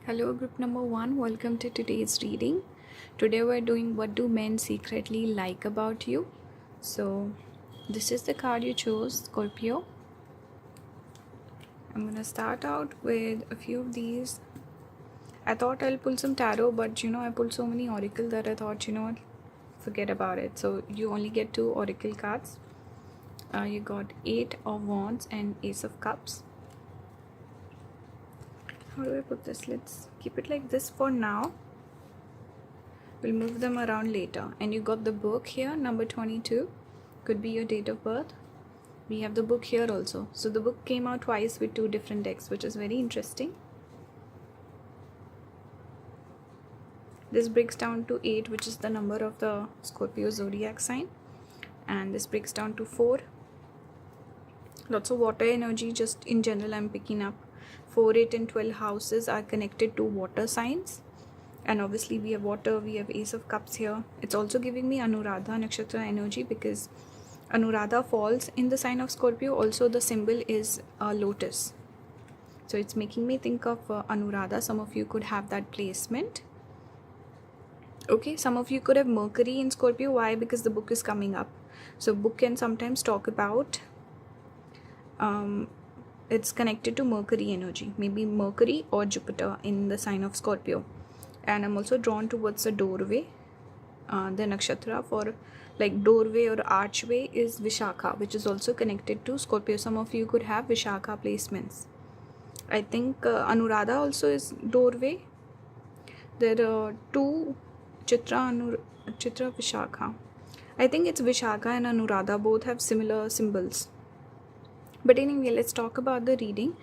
Hello, group number 1. Welcome to today's reading. Today we're doing What Do Men Secretly Like About You? So, this is the card you chose, Scorpio. I'm gonna start out with a few of these. I thought I'll pull some tarot, but I pulled so many oracle that I thought, what, forget about it. So, you only get 2 oracle cards. You got 8 of Wands and Ace of Cups. How do I put this? Let's keep it like this for now. We'll move them around later. And you got the book here, number 22. Could be your date of birth. We have the book here also. So the book came out twice with 2 different decks, which is very interesting. This breaks down to 8, which is the number of the Scorpio zodiac sign. And this breaks down to 4. Lots of water energy, just in general I'm picking up. 4, 8 and 12 houses are connected to water signs. And obviously we have water, we have Ace of Cups here. It's also giving me Anuradha Nakshatra energy because Anuradha falls in the sign of Scorpio. Also the symbol is a lotus. So it's making me think of Anuradha. Some of you could have that placement. Okay, some of you could have Mercury in Scorpio. Why? Because the book is coming up. So book can sometimes talk about it's connected to Mercury energy, maybe Mercury or Jupiter in the sign of Scorpio. And I'm also drawn towards the doorway. The nakshatra for like doorway or archway is Vishakha, which is also connected to Scorpio. Some of you could have Vishakha placements. I think Anuradha also is doorway. There are 2 Chitra Vishakha. I think it's Vishakha and Anuradha, both have similar symbols. But anyway, let's talk about the reading.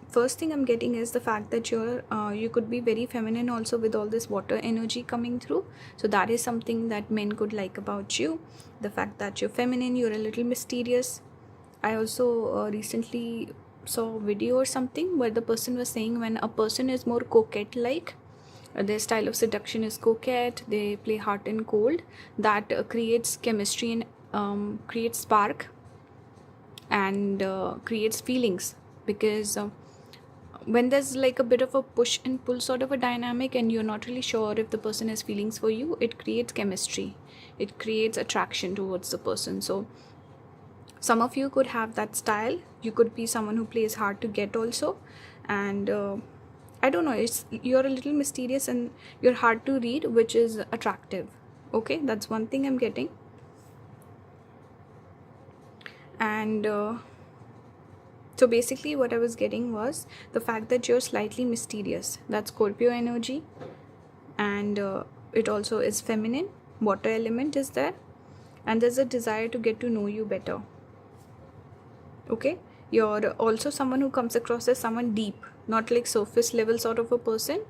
First thing I'm getting is the fact that you could be very feminine also with all this water energy coming through. So that is something that men could like about you. The fact that you're feminine, you're a little mysterious. I also recently saw a video or something where the person was saying when a person is more coquette-like, their style of seduction is coquette, they play hot and cold, that creates chemistry and creates spark and creates feelings, because when there's like a bit of a push and pull sort of a dynamic and you're not really sure if the person has feelings for you, it creates chemistry, it creates attraction towards the person. So some of you could have that style. You could be someone who plays hard to get also, and I don't know, you're a little mysterious and you're hard to read, which is attractive. Okay, that's one thing I'm getting. And so basically what I was getting was the fact that you're slightly mysterious. That's Scorpio energy, and it also is feminine. Water element is there, and there's a desire to get to know you better. Okay, you're also someone who comes across as someone deep, not like surface level sort of a person.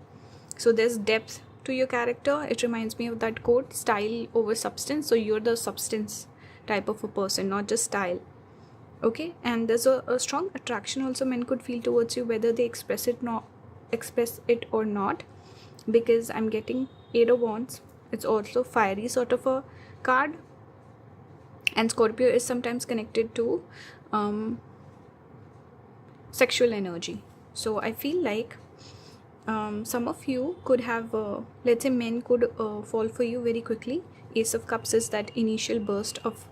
So there's depth to your character. It reminds me of that quote, style over substance. So you're the substance type of a person, not just style. Okay, and there's a strong attraction also men could feel towards you, whether they express it or not, because I'm getting 8 of Wands. It's also fiery sort of a card, and Scorpio is sometimes connected to sexual energy. So I feel like some of you could have let's say men could fall for you very quickly. Ace of Cups is that initial burst of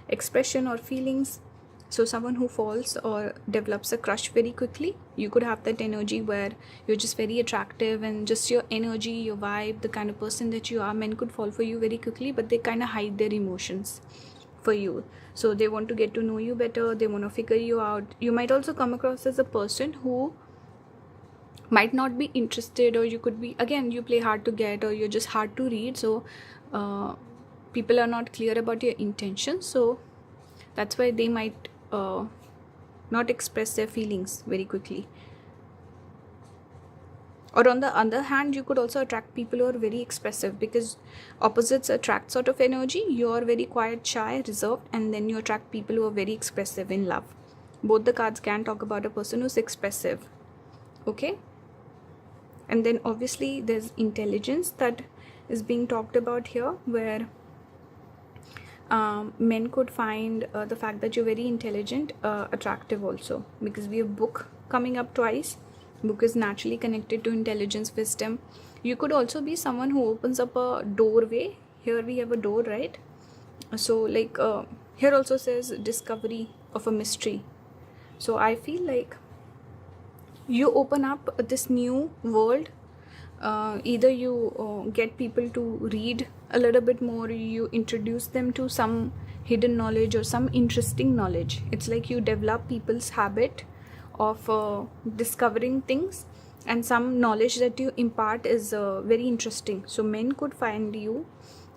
expression or feelings. So someone who falls or develops a crush very quickly, you could have that energy where you're just very attractive and just your energy, your vibe, the kind of person that you are. Men could fall for you very quickly, but they kind of hide their emotions for you. So they want to get to know you better, they want to figure you out. You might also come across as a person who might not be interested, or you could be, again, you play hard to get, or you're just hard to read. So people are not clear about your intentions, so that's why they might not express their feelings very quickly. Or on the other hand, you could also attract people who are very expressive, because opposites attract sort of energy. You're very quiet, shy, reserved, and then you attract people who are very expressive in love. Both the cards can talk about a person who's expressive. Okay, and then obviously there's intelligence that is being talked about here, where men could find the fact that you're very intelligent attractive also, because we have book coming up twice, Book is naturally connected to intelligence, wisdom. You could also be someone who opens up a doorway. Here we have a door, right? So like here also says discovery of a mystery. So I feel like you open up this new world. Either you get people to read a little bit more, you introduce them to some hidden knowledge or some interesting knowledge. It's like you develop people's habit of discovering things, and some knowledge that you impart is very interesting. So men could find you.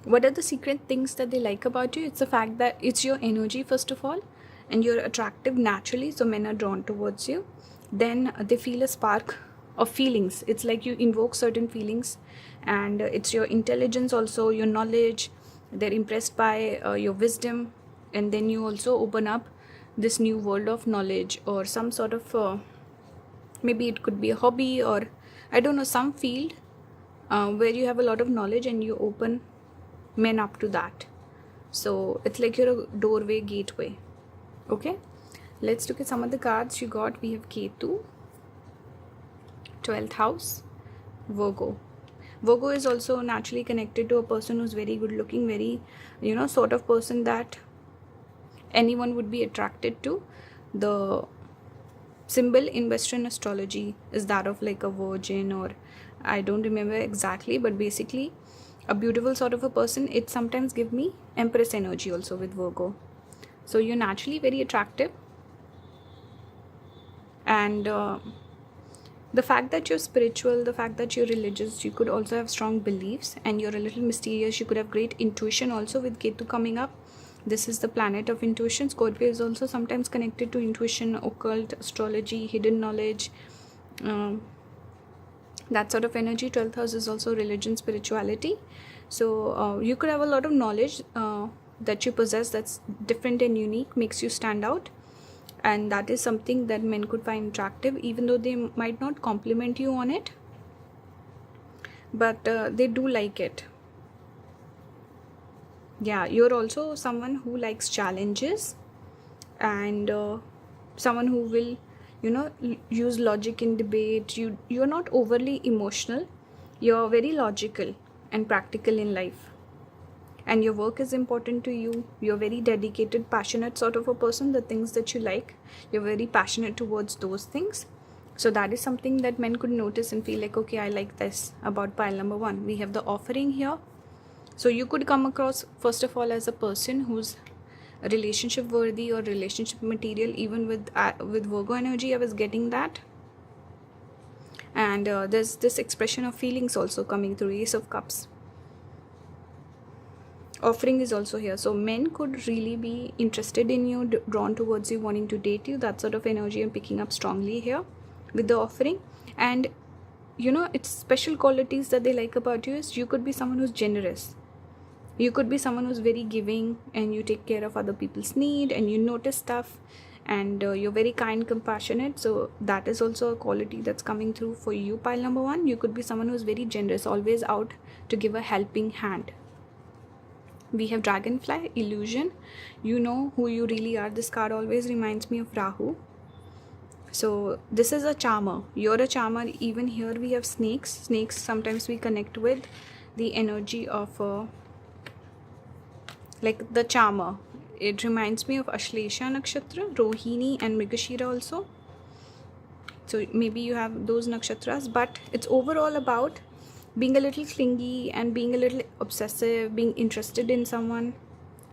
What are the secret things that they like about you? It's the fact that it's your energy, first of all, and you're attractive naturally, so men are drawn towards you. Then they feel a spark of feelings. It's like you invoke certain feelings, and it's your intelligence also, your knowledge. They're impressed by your wisdom, and then you also open up this new world of knowledge, or some sort of maybe it could be a hobby, or I don't know, some field where you have a lot of knowledge and you open men up to that. So it's like you're a doorway, gateway. Okay, let's look at some of the cards you got. We have Ketu, 12th house, Virgo. Virgo is also naturally connected to a person who's very good looking, very, sort of person that anyone would be attracted to. The symbol in Western astrology is that of like a virgin, or I don't remember exactly, but basically a beautiful sort of a person. It sometimes give me Empress energy also with Virgo. So you're naturally very attractive, and the fact that you're spiritual, the fact that you're religious, you could also have strong beliefs, and you're a little mysterious. You could have great intuition also with Ketu coming up. This is the planet of intuition. Scorpio is also sometimes connected to intuition, occult, astrology, hidden knowledge, that sort of energy. 12th house is also religion, spirituality. So you could have a lot of knowledge that you possess that's different and unique, makes you stand out, and that is something that men could find attractive, even though they might not compliment you on it, but they do like it. Yeah, you're also someone who likes challenges, and someone who will use logic in debate. You're not overly emotional, you're very logical and practical in life, and your work is important to you. You're very dedicated, passionate sort of a person. The things that you like, you're very passionate towards those things. So that is something that men could notice and feel like, okay, I like this about pile number 1. We have the offering here. So you could come across, first of all, as a person who's relationship worthy or relationship material. Even with Virgo energy, I was getting that. And there's this expression of feelings also coming through. Ace of Cups. Offering is also here. So men could really be interested in you, drawn towards you, wanting to date you. That sort of energy I'm picking up strongly here with the offering. And it's special qualities that they like about you is you could be someone who's generous. You could be someone who's very giving, and you take care of other people's need, and you notice stuff, and you're very kind, compassionate. So that is also a quality that's coming through for you, pile number 1. You could be someone who's very generous, always out to give a helping hand. We have Dragonfly, illusion. You know who you really are. This card always reminds me of Rahu. So this is a charmer. You're a charmer. Even here we have snakes. Snakes sometimes we connect with the energy of like the charmer. It reminds me of Ashlesha Nakshatra, Rohini and Mrigashira also. So maybe you have those nakshatras, but it's overall about being a little clingy and being a little obsessive, being interested in someone,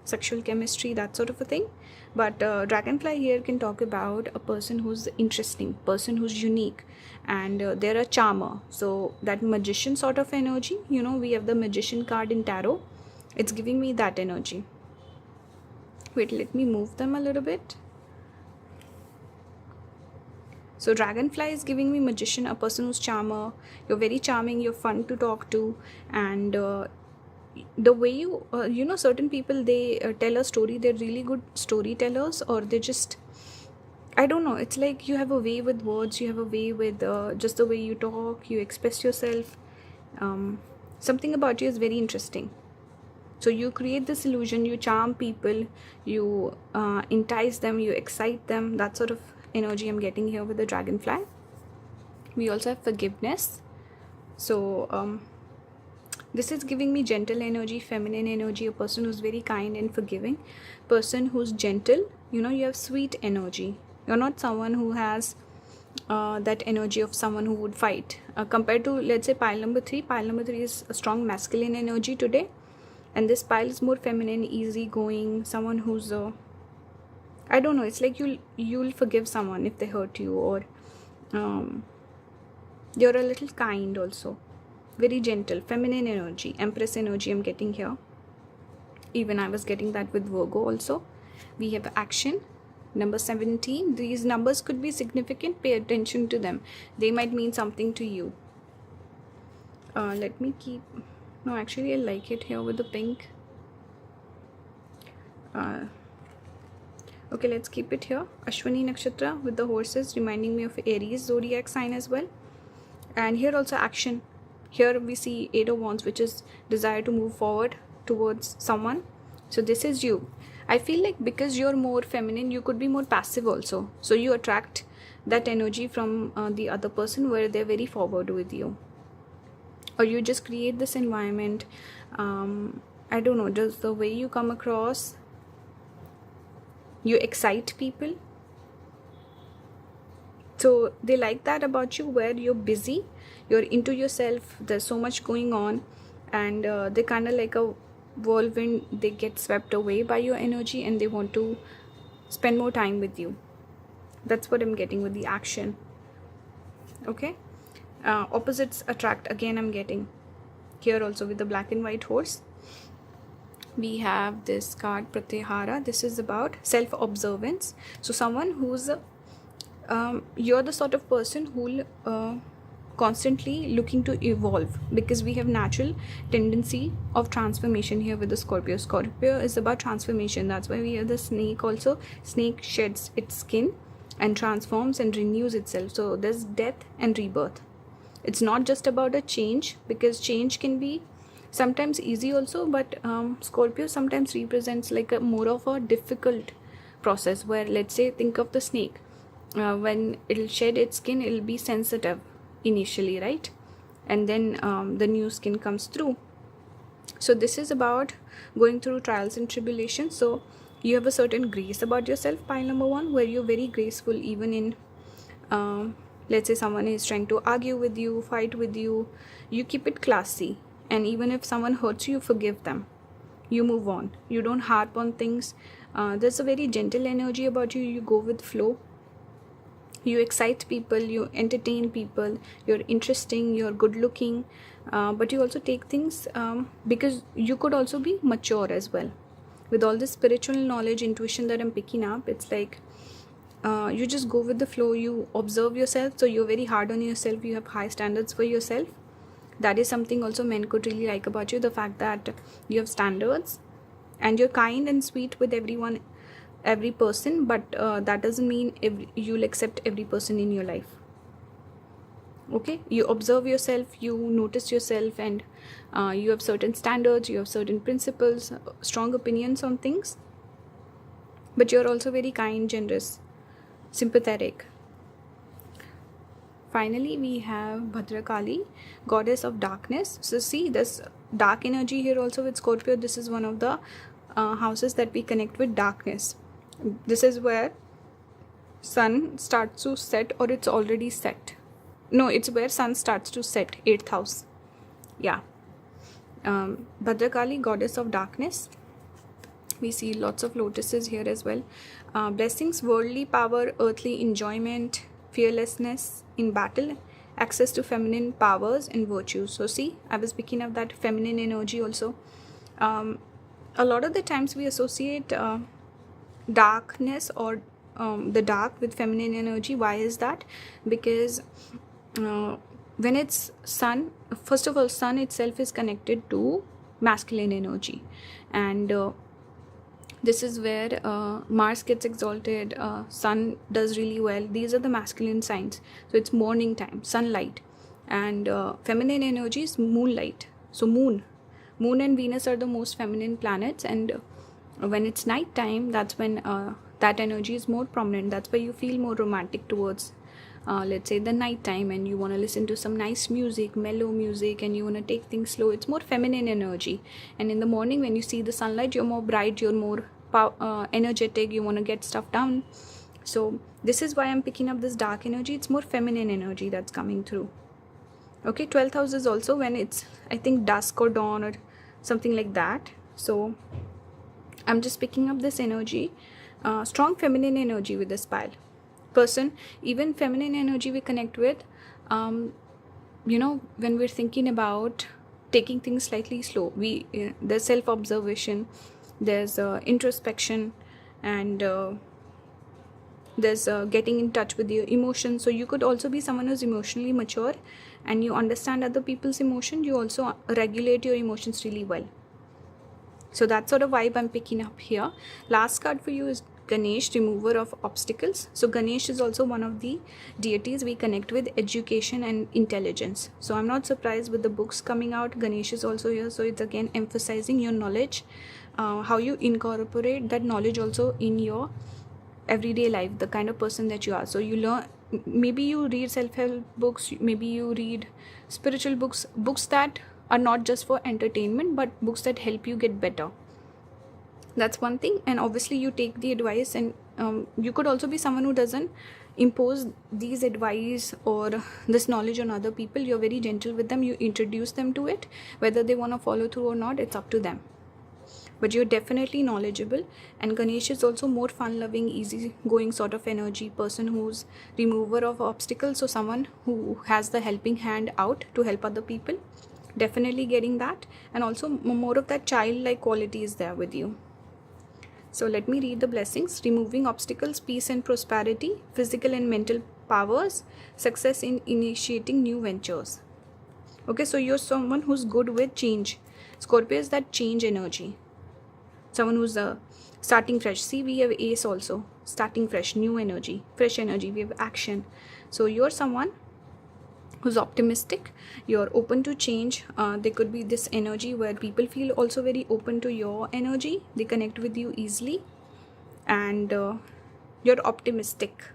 sexual chemistry, that sort of a thing. But Dragonfly here can talk about a person who's interesting, person who's unique, and they're a charmer. So that magician sort of energy, we have the magician card in tarot. It's giving me that energy. Wait, let me move them a little bit. So Dragonfly is giving me magician, a person who's charmer. You're very charming, you're fun to talk to, and the way you, certain people, they tell a story, they're really good storytellers, or they just, I don't know, it's like you have a way with words, you have a way with just the way you talk, you express yourself. Something about you is very interesting. So you create this illusion, you charm people, you entice them, you excite them. That sort of energy I'm getting here with the Dragonfly. We also have forgiveness. So this is giving me gentle energy, feminine energy, a person who's very kind and forgiving, person who's gentle. You have sweet energy. You're not someone who has that energy of someone who would fight. Compared to, let's say, pile number 3. Pile number 3 is a strong masculine energy today, and this pile is more feminine, easygoing, someone who's I don't know, it's like you'll forgive someone if they hurt you, or you're a little kind also. Very gentle, feminine energy, Empress energy I'm getting here. Even I was getting that with Virgo also. We have action. Number 17. These numbers could be significant. Pay attention to them. They might mean something to you. Let me keep... No, actually I like it here with the pink. Okay, let's keep it here. Ashwini Nakshatra with the horses, reminding me of Aries zodiac sign as well. And here also action. Here we see 8 of Wands, which is desire to move forward towards someone. So this is you. I feel like because you're more feminine, you could be more passive also. So you attract that energy from the other person where they're very forward with you. Or you just create this environment. I don't know, just the way you come across, you excite people. So they like that about you, where you're busy, you're into yourself, there's so much going on, and they kind of like a whirlwind. They get swept away by your energy and they want to spend more time with you. That's what I'm getting with the action. Okay, opposites attract, again I'm getting here also with the black and white horse. We have this card Pratyahara. This is about self-observance. So someone who's you're the sort of person who'll constantly looking to evolve, because we have natural tendency of transformation here with the Scorpio. Scorpio is about transformation. That's why we have the snake also. Snake sheds its skin and transforms and renews itself. So there's death and rebirth. It's not just about a change, because change can be sometimes easy also, but Scorpio sometimes represents like a more of a difficult process, where, let's say, think of the snake. When it'll shed its skin, it'll be sensitive initially, right? And then the new skin comes through. So this is about going through trials and tribulations. So you have a certain grace about yourself, pile number 1, where you're very graceful even in let's say someone is trying to argue with you, fight with you, you keep it classy. And even if someone hurts you, forgive them. You move on. You don't harp on things. There's a very gentle energy about you. You go with flow. You excite people, you entertain people, you're interesting, you're good looking, but you also take things because you could also be mature as well. With all this spiritual knowledge, intuition that I'm picking up, it's like you just go with the flow, you observe yourself. So you're very hard on yourself, you have high standards for yourself. That is something also men could really like about you, the fact that you have standards and you're kind and sweet with everyone, every person, but that doesn't mean you'll accept every person in your life. Okay, you observe yourself, you notice yourself, and you have certain standards, you have certain principles, strong opinions on things, but you're also very kind, generous, sympathetic. Finally, we have Bhadrakali, goddess of darkness. So see, this dark energy here also with Scorpio. This is one of the houses that we connect with darkness. This is where sun starts to set, or it's already set. No, it's where sun starts to set, 8th house. Yeah. Bhadrakali, goddess of darkness. We see lots of lotuses here as well. Blessings, worldly power, earthly enjoyment, fearlessness in battle, access to feminine powers and virtues. So see, I was picking up that feminine energy also. A lot of the times we associate darkness or the dark with feminine energy. Why is that? Because when it's sun, first of all, sun itself is connected to masculine energy, and this is where Mars gets exalted, sun does really well. These are the masculine signs. So it's morning time, sunlight, and feminine energy is moonlight. So moon and Venus are the most feminine planets, and when it's night time, that's when that energy is more prominent. That's why you feel more romantic towards let's say the night time, and you want to listen to some nice music, mellow music, and you want to take things slow. It's more feminine energy. And in the morning when you see the sunlight, you're more bright, you're more energetic, you want to get stuff done. So this is why I'm picking up this dark energy. It's more feminine energy that's coming through. Okay, 12th house is also when it's, I think, dusk or dawn or something like that. So I'm just picking up this energy, strong feminine energy with this pile. Person, even feminine energy we connect with, when we're thinking about taking things slightly slow, there's self-observation, there's introspection, and there's getting in touch with your emotions. So you could also be someone who's emotionally mature and you understand other people's emotion. You also regulate your emotions really well. So that sort of vibe I'm picking up here. Last card for you is Ganesh, remover of obstacles. So Ganesh is also one of the deities we connect with education and intelligence. So I'm not surprised with the books coming out. Ganesh is also here. So it's again emphasizing your knowledge, how you incorporate that knowledge also in your everyday life, the kind of person that you are. So you learn, maybe you read self-help books, maybe you read spiritual books, books that are not just for entertainment but books that help you get better. That's one thing. And obviously you take the advice, and you could also be someone who doesn't impose these advice or this knowledge on other people. You're very gentle with them, you introduce them to it. Whether they want to follow through or not, it's up to them, but you're definitely knowledgeable. And Ganesh is also more fun-loving, easy-going sort of energy, person who's remover of obstacles, so someone who has the helping hand out to help other people. Definitely getting that, and also more of that childlike quality is there with you. So let me read the blessings. Removing obstacles, peace and prosperity, physical and mental powers, success in initiating new ventures. Okay, so you're someone who's good with change. Scorpio is that change energy, someone who's starting fresh. See, we have ace also, starting fresh, new energy, fresh energy. We have action. So you're someone who's optimistic, you're open to change. There could be this energy where people feel also very open to your energy, they connect with you easily, and you're optimistic.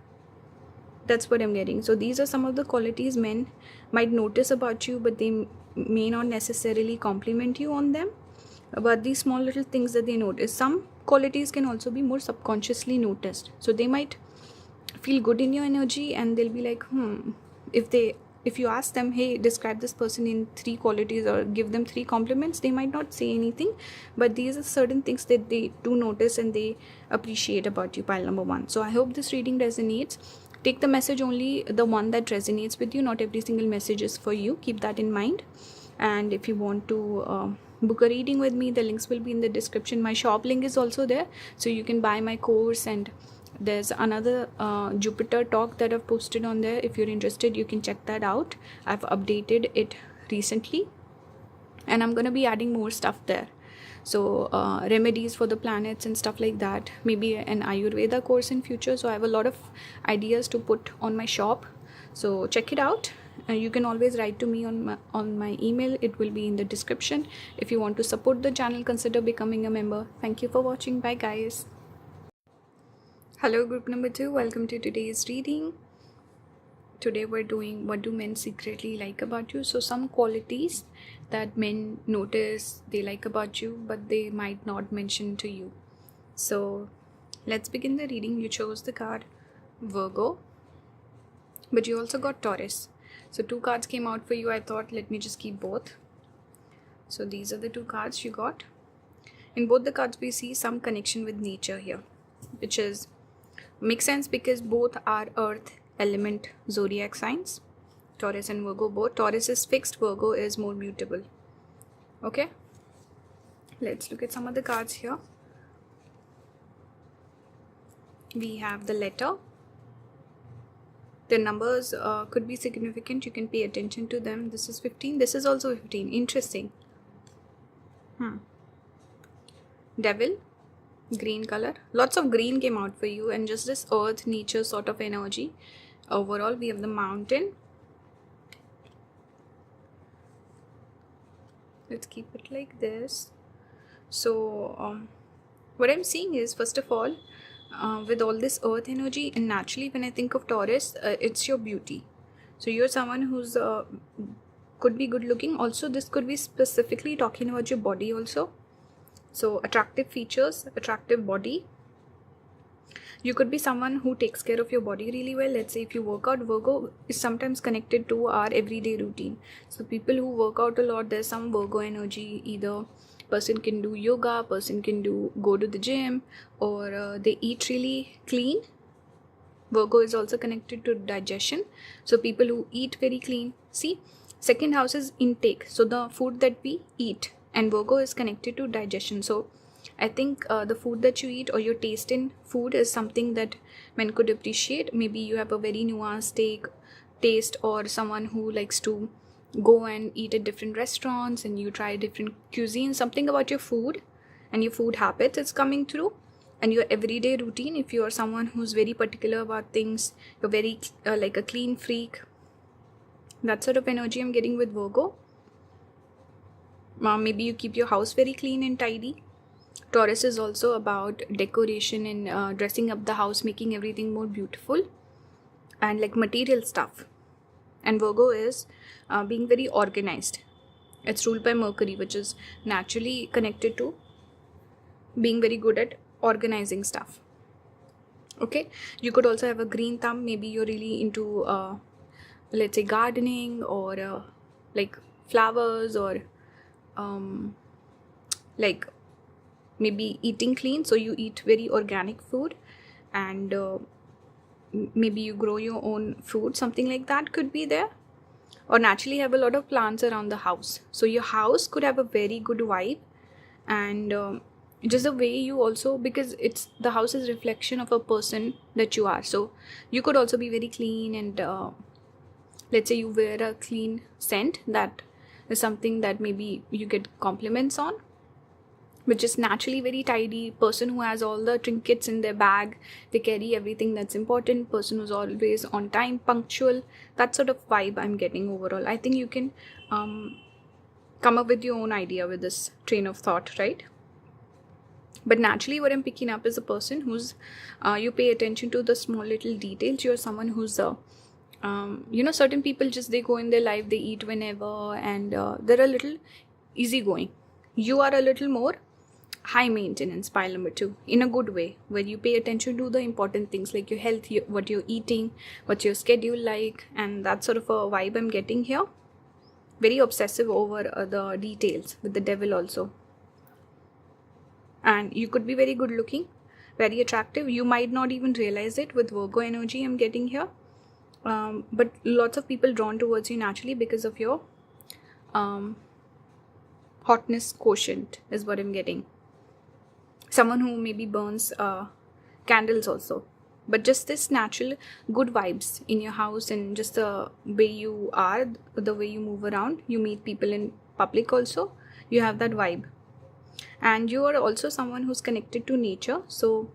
That's what I'm getting. So these are some of the qualities men might notice about you, but they may not necessarily compliment you on them. But these small little things that they notice, some qualities can also be more subconsciously noticed. So they might feel good in your energy, and they'll be like, if you ask them, hey, describe this person in 3 qualities or give them 3 compliments, they might not say anything, but these are certain things that they do notice and they appreciate about you, pile number 1. So I hope this reading resonates. Take the message, only the one that resonates with you. Not every single message is for you. Keep that in mind. And if you want to book a reading with me, the links will be in the description. My shop link is also there, so you can buy my course, and there's another Jupiter talk that I've posted on there. If you're interested, you can check that out. I've updated it recently, and I'm gonna be adding more stuff there. So remedies for the planets and stuff like that, maybe an Ayurveda course in future. So I have a lot of ideas to put on my shop, so check it out. You can always write to me on my email. It will be in the description. If you want to support the channel, consider becoming a member. Thank you for watching. Bye guys. Hello group number 2, welcome to today's reading. Today we're doing what do men secretly like about you. So some qualities that men notice they like about you, but they might not mention to you. So let's begin the reading. You chose the card Virgo, but you also got Taurus. So 2 cards came out for you. I thought, let me just keep both. So these are the 2 cards you got. In both the cards we see some connection with nature here, which is makes sense because both are earth element zodiac signs, Taurus and Virgo both. Taurus is fixed, Virgo is more mutable. Okay, let's look at some of the cards here. We have the letter. The numbers could be significant. You can pay attention to them. This is 15. This is also 15. Interesting. Devil, green color. Lots of green came out for you, and just this earth nature sort of energy. Overall, we have the mountain. Let's keep it like this. So what I'm seeing is, first of all, with all this earth energy, and naturally when I think of Taurus, it's your beauty. So you're someone who's could be good looking. Also, this could be specifically talking about your body also. So attractive features, attractive body. You could be someone who takes care of your body really well. Let's say if you work out, Virgo is sometimes connected to our everyday routine. So people who work out a lot, there's some Virgo energy. Either person can do yoga, person can go to the gym, or they eat really clean. Virgo is also connected to digestion. So people who eat very clean. See, second house is intake. So the food that we eat, and Virgo is connected to digestion. So I think the food that you eat or your taste in food is something that men could appreciate. Maybe you have a very nuanced taste, or someone who likes to go and eat at different restaurants and you try different cuisines. Something about your food and your food habits is coming through, and your everyday routine. If you are someone who's very particular about things, you're very like a clean freak. That sort of energy I'm getting with Virgo. Maybe you keep your house very clean and tidy. Taurus is also about decoration and dressing up the house, making everything more beautiful and like material stuff. And Virgo is being very organized. It's ruled by Mercury, which is naturally connected to being very good at organizing stuff. Okay, you could also have a green thumb. Maybe you're really into let's say gardening, or like flowers, or like maybe eating clean. So you eat very organic food, and maybe you grow your own food. Something like that could be there. Or naturally have a lot of plants around the house. So your house could have a very good vibe, and just the way you also, because it's the house is reflection of a person that you are. So you could also be very clean, and let's say you wear a clean scent. That is something that maybe you get compliments on, which is naturally very tidy. Person who has all the trinkets in their bag, they carry everything that's important. Person who's always on time, punctual. That sort of vibe I'm getting overall. I think you can come up with your own idea with this train of thought, right? But naturally what I'm picking up is a person who's you pay attention to the small little details. You're someone who's certain people just they go in their life, they eat whenever, and they're a little easygoing. You are a little more high maintenance, pile number 2, in a good way, where you pay attention to the important things like your health, what you're eating, what's your schedule like, and that sort of a vibe I'm getting here. Very obsessive over the details, with the devil also. And you could be very good looking, very attractive. You might not even realize it with Virgo energy I'm getting here, but lots of people drawn towards you naturally because of your hotness quotient is what I'm getting. Someone who maybe burns candles also, but just this natural good vibes in your house, and just the way you are, the way you move around, you meet people in public also, you have that vibe. And you are also someone who's connected to nature. So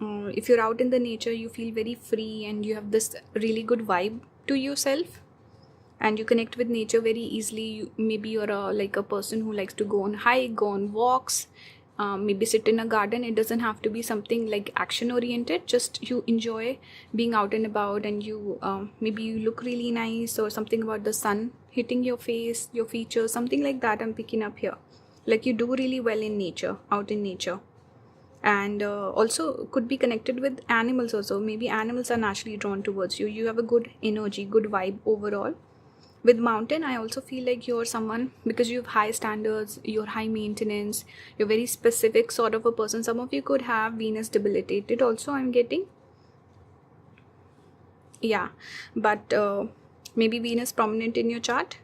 if you're out in the nature, you feel very free, and you have this really good vibe to yourself, and you connect with nature very easily. Maybe you're like a person who likes to go on hike, go on walks, maybe sit in a garden. It doesn't have to be something like action oriented, just you enjoy being out and about, and you maybe you look really nice, or something about the sun hitting your face, your features, something like that I'm picking up here. Like you do really well in nature, out in nature. And also could be connected with animals also. Maybe animals are naturally drawn towards you. You have a good energy, good vibe overall. With mountain, I also feel like you're someone, because you have high standards, you're high maintenance, you're very specific sort of a person. Some of you could have Venus debilitated also, I'm getting. Yeah, but maybe Venus prominent in your chart.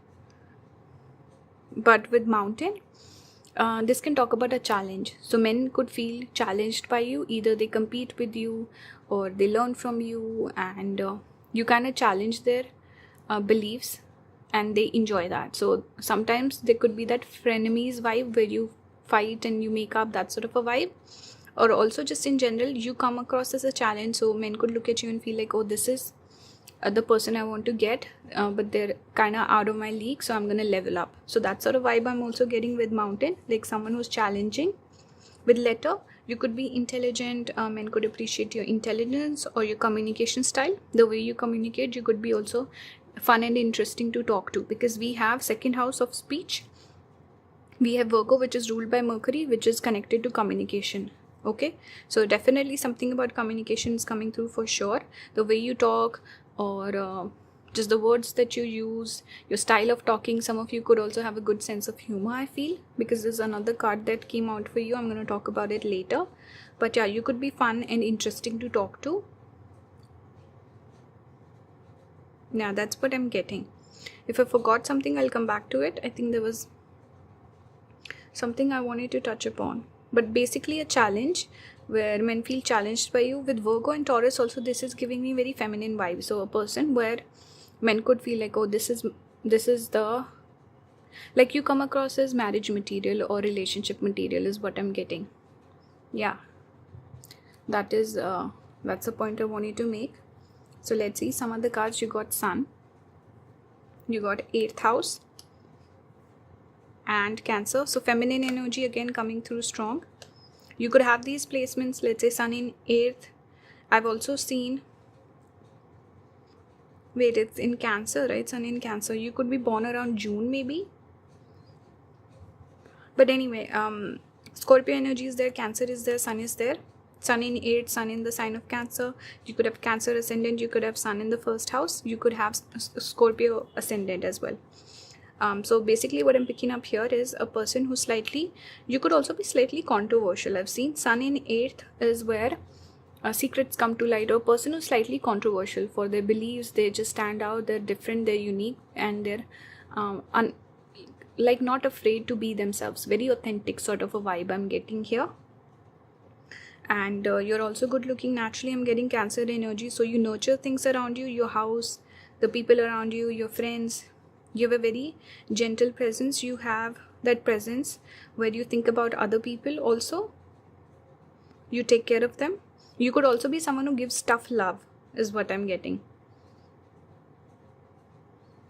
But with mountain, this can talk about a challenge. So men could feel challenged by you. Either they compete with you, or they learn from you, and you kind of challenge their beliefs, and they enjoy that. So sometimes there could be that frenemies vibe, where you fight and you make up, that sort of a vibe. Or also just in general, you come across as a challenge. So men could look at you and feel like, oh, this is the person I want to get, but they're kind of out of my league, so I'm going to level up. So that sort of vibe I'm also getting with mountain, like someone who's challenging. With letter, You could be intelligent, men could appreciate your intelligence or your communication style. The way you communicate, you could be also fun and interesting to talk to, because we have second house of speech. We have Virgo, which is ruled by Mercury, which is connected to communication. Okay, so definitely something about communication is coming through for sure. The way you talk, or just the words that you use, your style of talking. Some of you could also have a good sense of humor, I feel, because there's another card that came out for you. I'm going to talk about it later. But yeah, you could be fun and interesting to talk to. Yeah, that's what I'm getting. If I forgot something, I'll come back to it. I think there was something I wanted to touch upon. But basically a challenge where men feel challenged by you. With Virgo and Taurus also, this is giving me very feminine vibes. So a person where men could feel like, oh, this is the, like, you come across as marriage material or relationship material is what I'm getting. Yeah, that's the point I wanted to make. So let's see some of the cards. You got Sun, you got 8th house, and Cancer. So feminine energy again coming through strong. You could have these placements, let's say Sun in 8th. I've also seen, wait, it's in Cancer, right? Sun in Cancer. You could be born around June maybe. But anyway, Scorpio energy is there, Cancer is there, Sun is there. Sun in 8th, Sun in the sign of Cancer. You could have Cancer ascendant, you could have Sun in the first house. You could have Scorpio ascendant as well. So basically what I'm picking up here is a person who's slightly, you could also be slightly controversial. I've seen Sun in 8th is where secrets come to light, or a person who's slightly controversial for their beliefs. They just stand out, they're different, they're unique, and they're like not afraid to be themselves. Very authentic sort of a vibe I'm getting here. And you're also good looking naturally. I'm getting Cancer energy. So you nurture things around you, your house, the people around you, your friends. You have a very gentle presence. You have that presence where you think about other people also. You take care of them. You could also be someone who gives tough love, is what I'm getting.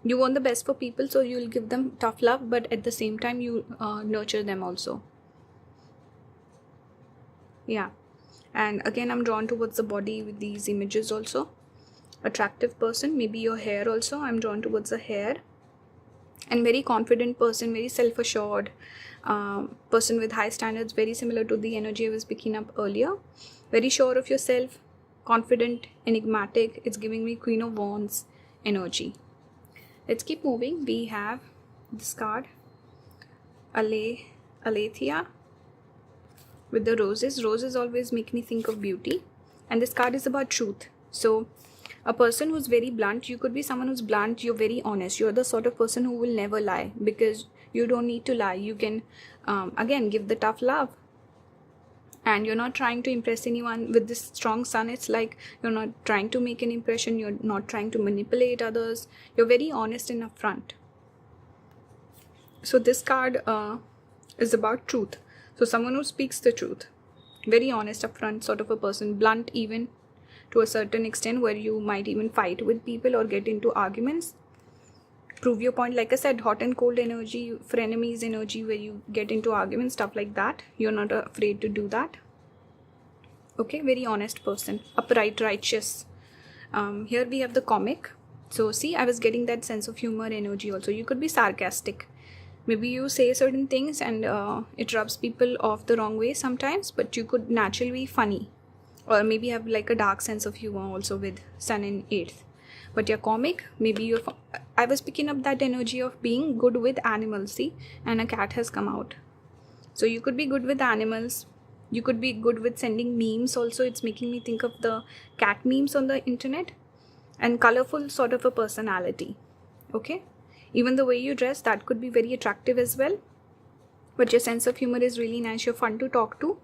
You want the best for people, so you'll give them tough love, but at the same time you nurture them also. Yeah. And again, I'm drawn towards the body with these images also. Attractive person, maybe your hair also. I'm drawn towards the hair. And very confident person, very self-assured person with high standards, very similar to the energy I was picking up earlier. Very sure of yourself, confident, enigmatic. It's giving me Queen of Wands energy. Let's keep moving. We have this card, Aletheia, with the roses. Roses always make me think of beauty. And this card is about truth. So a person who's very blunt, you could be someone who's blunt, you're very honest. You're the sort of person who will never lie, because you don't need to lie. You can, again, give the tough love. And you're not trying to impress anyone. With this strong Sun, it's like you're not trying to make an impression. You're not trying to manipulate others. You're very honest and upfront. So this card is about truth. So someone who speaks the truth. Very honest, upfront sort of a person. Blunt even to a certain extent, where you might even fight with people or get into arguments. Prove your point. Like I said, hot and cold energy, frenemies energy, where you get into arguments, stuff like that. You're not afraid to do that. Okay, very honest person. Upright, righteous. Here we have the comic. So see, I was getting that sense of humor energy also. You could be sarcastic. Maybe you say certain things and it rubs people off the wrong way sometimes, but you could naturally be funny. Or maybe have like a dark sense of humor also with Sun in 8th. But you're comic, maybe you're... I was picking up that energy of being good with animals, see? And a cat has come out. So you could be good with animals. You could be good with sending memes also. It's making me think of the cat memes on the internet. And colorful sort of a personality. Okay? Even the way you dress, that could be very attractive as well. But your sense of humor is really nice. You're fun to talk to.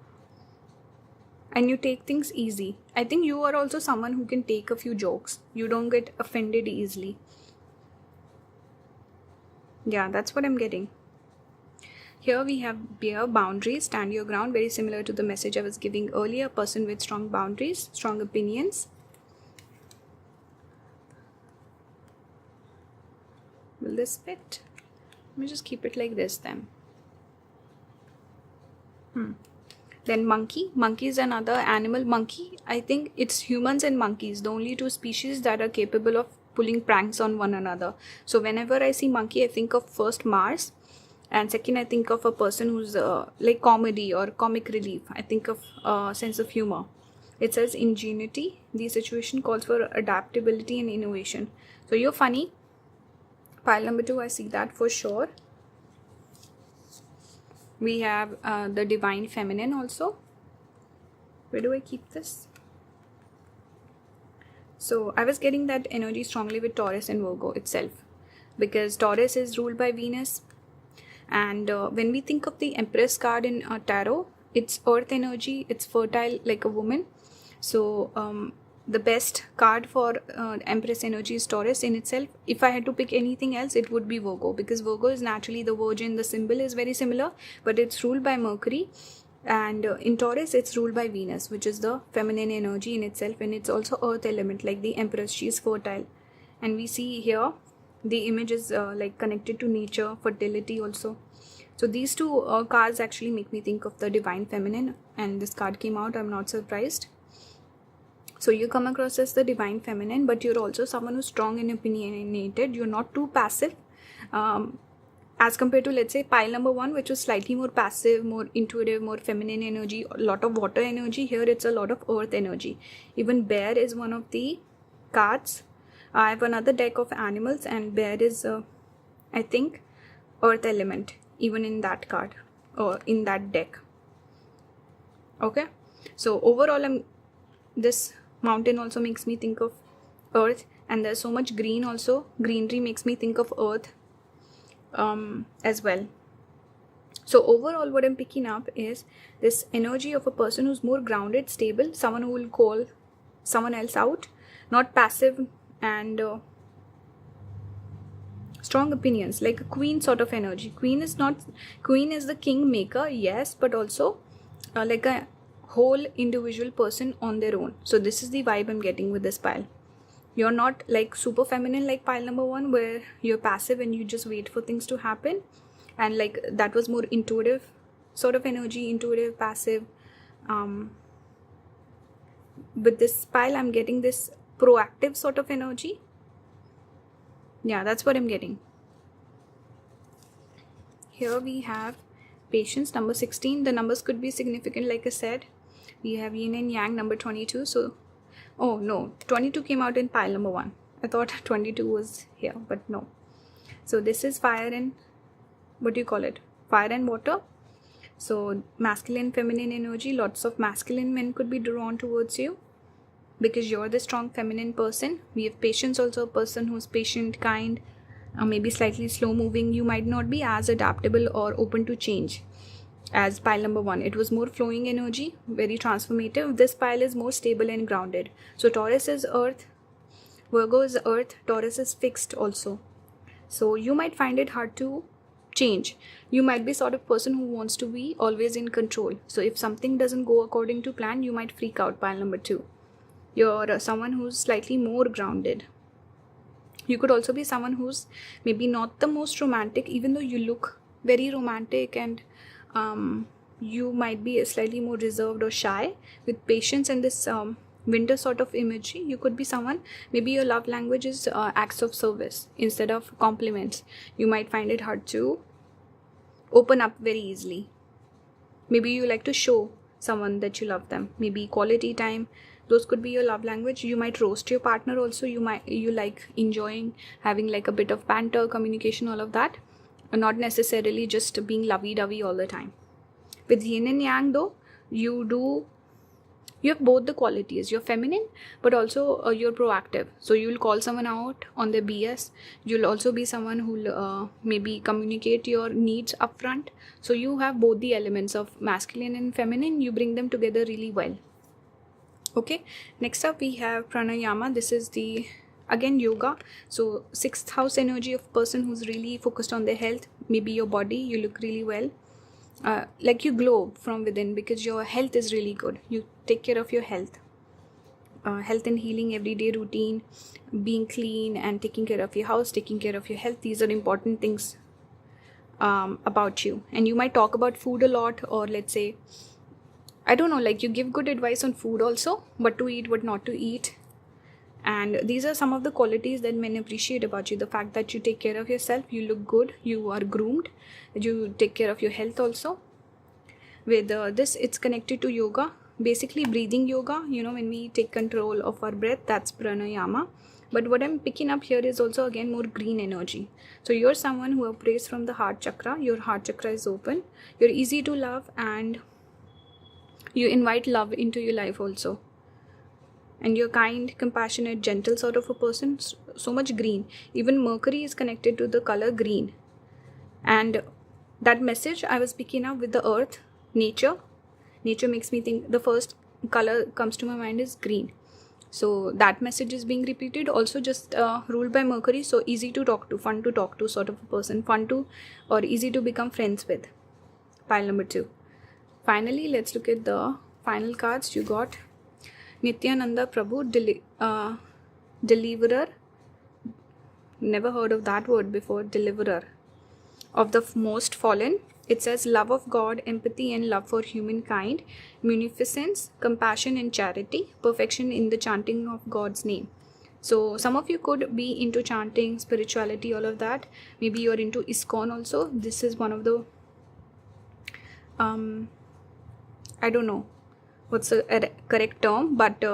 And you take things easy. I think you are also someone who can take a few jokes. You don't get offended easily. Yeah, that's what I'm getting. Here we have bear, boundaries, stand your ground. Very similar to the message I was giving earlier. Person with strong boundaries, strong opinions. Will this fit? Let me just keep it like this then. Then monkey is another animal. Monkey, I think it's humans and monkeys, the only two species that are capable of pulling pranks on one another. So whenever I see monkey, I think of first Mars, and second I think of a person who's like comedy or comic relief. I think of sense of humor. It says ingenuity. The situation calls for adaptability and innovation. So you're funny. Pile number 2, I see that for sure. We have the divine feminine also. Where do I keep this? So I was getting that energy strongly with Taurus and Virgo itself, because Taurus is ruled by Venus. And when we think of the Empress card in tarot, it's earth energy, it's fertile like a woman. So the best card for Empress energy is Taurus in itself. If I had to pick anything else, it would be Virgo, because Virgo is naturally the Virgin. The symbol is very similar, but it's ruled by Mercury. And in Taurus, it's ruled by Venus, which is the feminine energy in itself. And it's also earth element, like the Empress. She is fertile. And we see here, the image is like connected to nature, fertility also. So these two cards actually make me think of the divine feminine. And this card came out, I'm not surprised. So you come across as the divine feminine, but you're also someone who's strong and opinionated. You're not too passive. As compared to, let's say, pile number 1, which was slightly more passive, more intuitive, more feminine energy, a lot of water energy. Here it's a lot of earth energy. Even bear is one of the cards. I have another deck of animals, and bear is, I think, earth element, even in that card or in that deck. Okay. So overall, this mountain also makes me think of earth, and there's so much green also. Greenery makes me think of earth as well. So overall, what I'm picking up is this energy of a person who's more grounded, stable, someone who will call someone else out, not passive, and strong opinions, like a queen sort of energy. Queen is the king maker, yes, but also like a whole individual person on their own. So this is the vibe I'm getting with this pile. You're not like super feminine like pile number 1, where you're passive and you just wait for things to happen, and like that was more intuitive sort of energy, intuitive, passive. With this pile, I'm getting this proactive sort of energy. Yeah, that's what I'm getting. Here we have patience, number 16. The numbers could be significant, like I said. We have yin and yang, number 22. So, oh no, 22 came out in pile number 1. I thought 22 was here, but no. So this is fire and, what do you call it? Fire and water. So masculine, feminine energy. Lots of masculine men could be drawn towards you, because you're the strong feminine person. We have patience also, a person who's patient, kind, maybe slightly slow moving. You might not be as adaptable or open to change as pile number 1. It was more flowing energy, very transformative. This pile is more stable and grounded. So Taurus is earth, Virgo is earth, Taurus is fixed also. So you might find it hard to change. You might be sort of person who wants to be always in control. So if something doesn't go according to plan, you might freak out, pile number 2. You're someone who's slightly more grounded. You could also be someone who's maybe not the most romantic, even though you look very romantic, and you might be slightly more reserved or shy. With patience and this winter sort of imagery, you could be someone, maybe your love language is acts of service instead of compliments. You might find it hard to open up very easily. Maybe you like to show someone that you love them. Maybe quality time, those could be your love language. You might roast your partner also. You like enjoying having like a bit of banter, communication, all of that, not necessarily just being lovey-dovey all the time. With yin and yang though, you have both the qualities. You're feminine, but also you're proactive. So you'll call someone out on their BS. You'll also be someone who'll maybe communicate your needs upfront. So you have both the elements of masculine and feminine. You bring them together really well. Okay, next up we have pranayama. This is the, again, yoga. So 6th house energy of person who's really focused on their health. Maybe your body, you look really well. Like you glow from within because your health is really good. You take care of your health. Health and healing, everyday routine, being clean and taking care of your house, taking care of your health. These are important things about you. And you might talk about food a lot, or let's say I don't know, like you give good advice on food also, what to eat, what not to eat. And these are some of the qualities that men appreciate about you. The fact that you take care of yourself, you look good, you are groomed, you take care of your health also. With this, it's connected to yoga, basically breathing yoga. When we take control of our breath, that's pranayama. But what I'm picking up here is also again more green energy. So you're someone who operates from the heart chakra. Your heart chakra is open, you're easy to love, and you invite love into your life also. And you're kind, compassionate, gentle sort of a person. So much green. Even Mercury is connected to the color green. And that message I was picking up with the earth, nature makes me think the first color comes to my mind is green. So that message is being repeated. Also just ruled by Mercury, so easy to talk to, fun to talk to sort of a person, fun to or easy to become friends with. Pile number 2. Finally, let's look at the final cards. You got Nityananda Prabhu, deliverer. Never heard of that word before. Deliverer of the most fallen. It says love of God, empathy and love for humankind, munificence, compassion and charity, perfection in the chanting of God's name. So some of you could be into chanting, spirituality, all of that. Maybe you're into ISKCON also. This is one of the I don't know what's a correct term, but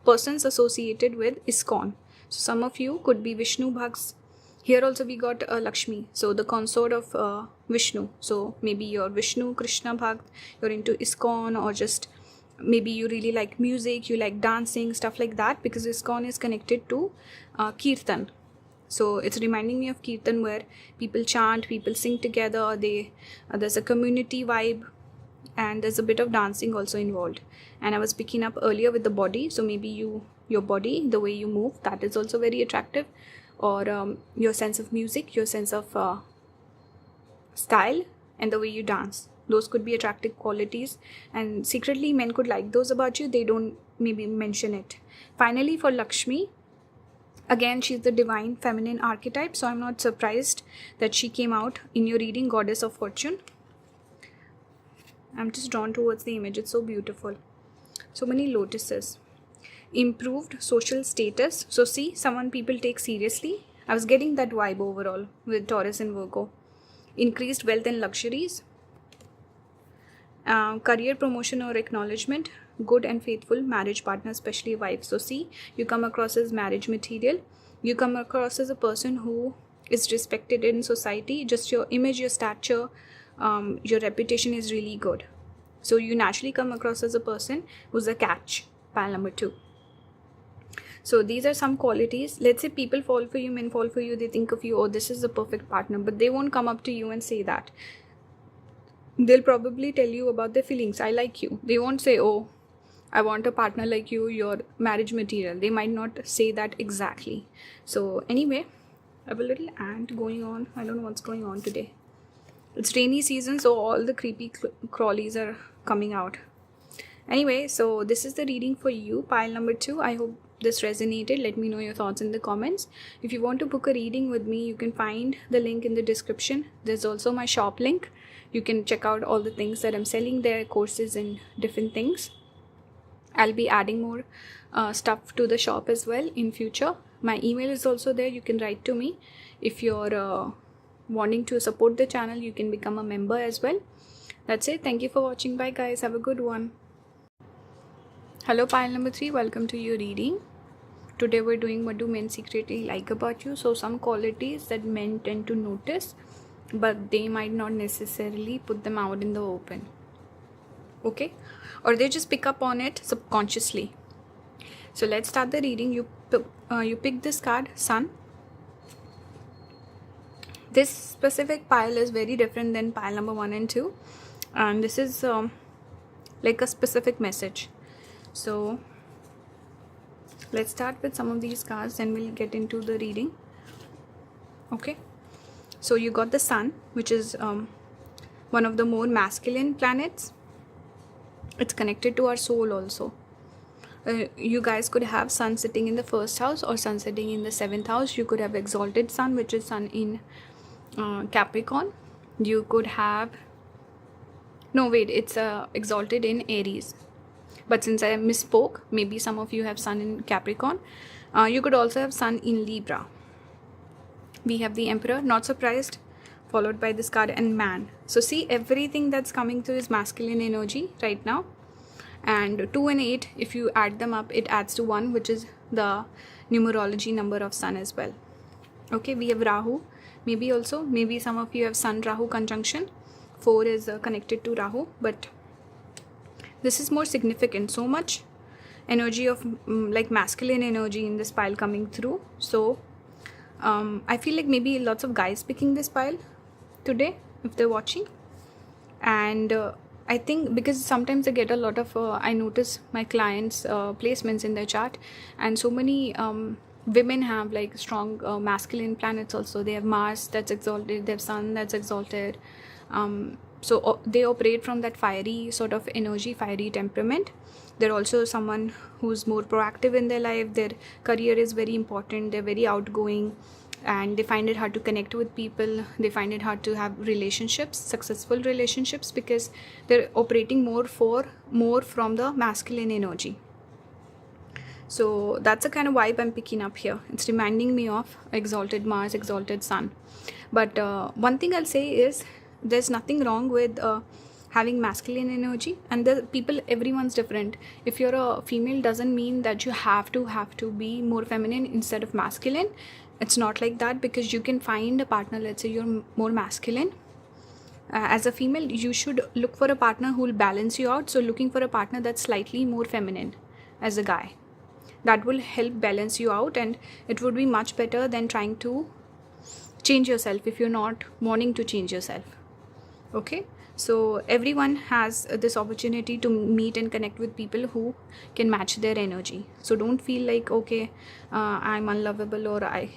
persons associated with ISKCON. So some of you could be Vishnu Bhakts. Here also we got Lakshmi, so the consort of Vishnu. So maybe you're Vishnu, Krishna Bhakt, you're into ISKCON, or just maybe you really like music, you like dancing, stuff like that, because ISKCON is connected to Kirtan. So it's reminding me of Kirtan, where people chant, people sing together, there's a community vibe, and there's a bit of dancing also involved. And I was picking up earlier with the body, so maybe your body, the way you move, that is also very attractive. Or your sense of music, your sense of style, and the way you dance. Those could be attractive qualities, and secretly men could like those about you. They don't maybe mention it. Finally, for Lakshmi, again, she's the divine feminine archetype, so I'm not surprised that she came out in your reading, Goddess of Fortune. I'm just drawn towards the image. It's so beautiful. So many lotuses. Improved social status. So see, someone people take seriously. I was getting that vibe overall with Taurus and Virgo. Increased wealth and luxuries. Career promotion or acknowledgement. Good and faithful marriage partner, especially wife. So see, you come across as marriage material. You come across as a person who is respected in society. Just your image, your stature, your reputation is really good. So you naturally come across as a person who's a catch. Pile number 2. So these are some qualities. Let's say people fall for you, men fall for you, they think of you, oh, this is the perfect partner, but they won't come up to you and say that. They'll probably tell you about their feelings. I like you. They won't say, oh, I want a partner like you, you're marriage material. They might not say that exactly. So anyway, I have a little ant going on. I don't know what's going on today. It's rainy season, so all the creepy crawlies are coming out. Anyway, so this is the reading for you, pile number 2. I hope this resonated. Let me know your thoughts in the comments. If you want to book a reading with me, you can find the link in the description. There's also my shop link. You can check out all the things that I'm selling there, courses and different things. I'll be adding more stuff to the shop as well in future. My email is also there. You can write to me. If you're wanting to support the channel, you can become a member as well. That's it. Thank you for watching. Bye guys. Have a good one. Hello pile number 3. Welcome to your reading. Today we're doing what do men secretly like about you. So some qualities that men tend to notice, but they might not necessarily put them out in the open. Okay, or they just pick up on it subconsciously. So let's start the reading. You pick this card, Sun. This specific pile is very different than pile number 1 and 2, and this is like a specific message. So let's start with some of these cards, then we'll get into the reading. Okay, so you got the Sun, which is one of the more masculine planets. It's connected to our soul also. You guys could have Sun sitting in the 1st house or Sun sitting in the 7th house. You could have exalted Sun, which is Sun in Capricorn. You could have No, wait, it's exalted in Aries. But since I misspoke, maybe some of you have Sun in Capricorn. You could also have Sun in Libra. We have the Emperor, not surprised, followed by this card, and Man. So see, everything that's coming through is masculine energy right now. And 2 and 8, if you add them up, it adds to 1, which is the numerology number of Sun as well. Okay, we have Rahu. Maybe some of you have Sun Rahu conjunction. 4 is connected to Rahu, but this is more significant. So much energy of like masculine energy in this pile coming through. So I feel like maybe lots of guys picking this pile today if they're watching. And I think because sometimes I get a lot of I notice my clients placements in their chart, and so many women have like strong masculine planets also. They have Mars that's exalted, they have Sun that's exalted. So they operate from that fiery sort of energy, fiery temperament. They're also someone who's more proactive in their life. Their career is very important. They're very outgoing, and they find it hard to connect with people. They find it hard to have relationships, successful relationships, because they're operating more from the masculine energy. So that's the kind of vibe I'm picking up here. It's reminding me of exalted Mars, exalted Sun. But one thing I'll say is there's nothing wrong with having masculine energy, and the people, everyone's different. If you're a female, doesn't mean that you have to be more feminine instead of masculine. It's not like that, because you can find a partner. Let's say you're more masculine. As a female, you should look for a partner who will balance you out. So looking for a partner that's slightly more feminine as a guy, that will help balance you out, and it would be much better than trying to change yourself if you're not wanting to change yourself. Okay, so everyone has this opportunity to meet and connect with people who can match their energy. So don't feel like, okay, I'm unlovable, or I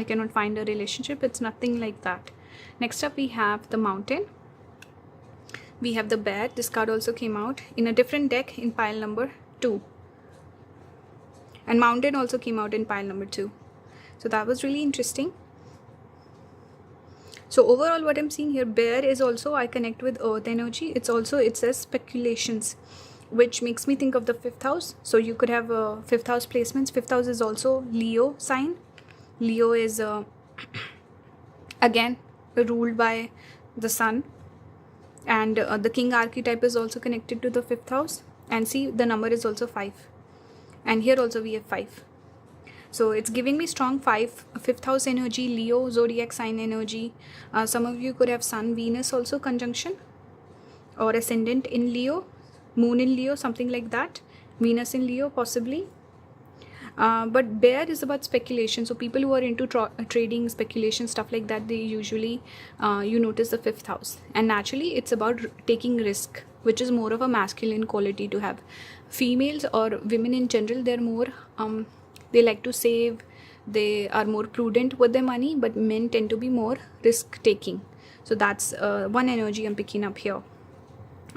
cannot find a relationship. It's nothing like that. Next up, we have the Mountain. We have the Bear. This card also came out in a different deck in pile number 2, and Mountain also came out in pile number 2. So that was really interesting. So overall, what I'm seeing here, Bear is also, I connect with earth energy. It says speculations, which makes me think of the 5th house. So you could have 5th house placements. 5th house is also Leo sign. Leo is again ruled by the Sun, and the King archetype is also connected to the 5th house. And see, the number is also 5, and here also we have 5. So it's giving me strong 5th house energy, Leo zodiac sign energy. Some of you could have Sun Venus also conjunction, or ascendant in Leo, moon in Leo, something like that. Venus in Leo possibly. But Bear is about speculation. So people who are into trading, speculation, stuff like that, they usually you notice the 5th house, and naturally it's about taking risk, which is more of a masculine quality to have. Females or women in general, they're more they like to save, they are more prudent with their money, but men tend to be more risk taking. So that's one energy I'm picking up here.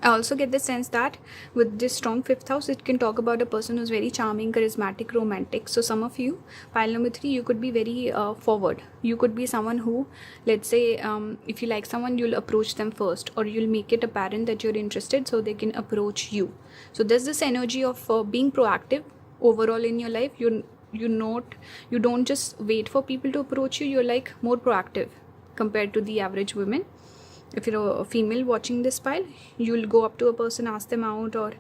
I also get the sense that with this strong 5th house, it can talk about a person who's very charming, charismatic, romantic. So some of you, pile number 3, you could be very forward. You could be someone who, let's say, if you like someone, you'll approach them first, or you'll make it apparent that you're interested so they can approach you. So there's this energy of being proactive overall in your life. You don't just wait for people to approach you. You're like more proactive compared to the average women. If you're a female watching this pile, you'll go up to a person, ask them out, or